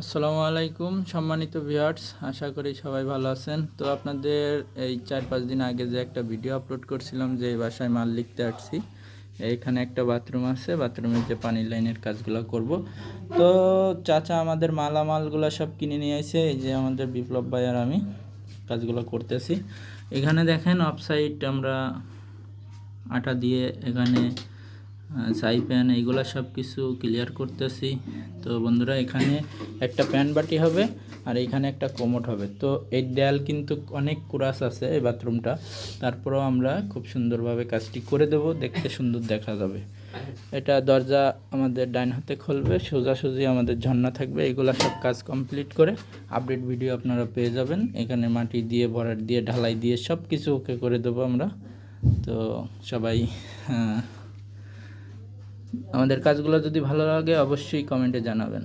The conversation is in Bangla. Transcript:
আসসালামু আলাইকুম সম্মানিত ভিউয়ার্স, আশা করি সবাই ভালো আছেন। তো আপনাদের এই 4-5 দিন আগে যে একটা ভিডিও আপলোড করছিলাম যে এই বাসায় মাল লিখতে আসছি, এইখানে একটা বাথরুম আছে, বাথরুমের যে পানি লাইনের কাজগুলো করব। তো চাচা আমাদের মালামালগুলো সব কিনে নিয়ে আসে, এই যে আমাদের বিপ্লব ভাই আর আমি কাজগুলো করতেছি। এখানে দেখেন অফসাইড আমরা আটা দিয়ে এখানে ছাই প্যান এইগুলো সব কিছু ক্লিয়ার করতেছি। তো বন্ধুরা, এখানে একটা প্যান বাটি হবে আর এইখানে একটা কোমোড হবে। তো এই দেয়াল কিন্তু অনেক কুরাস আছে এই বাথরুমটা, তারপরেও আমরা খুব সুন্দরভাবে কাজটি করে দেব, দেখতে সুন্দর দেখা যাবে। এটা দরজা আমাদের ডাইন হাতে খুলবে, সোজাসুজি আমাদের ঝর্ণা থাকবে। এগুলো সব কাজ কমপ্লিট করে আপডেট ভিডিও আপনারা পেয়ে যাবেন। এখানে মাটি দিয়ে ভরাট দিয়ে ঢালাই দিয়ে সব কিছু ওকে করে দেবো আমরা। তো সবাই আমাদের কাজগুলো যদি ভালো লাগে অবশ্যই কমেন্টে জানাবেন।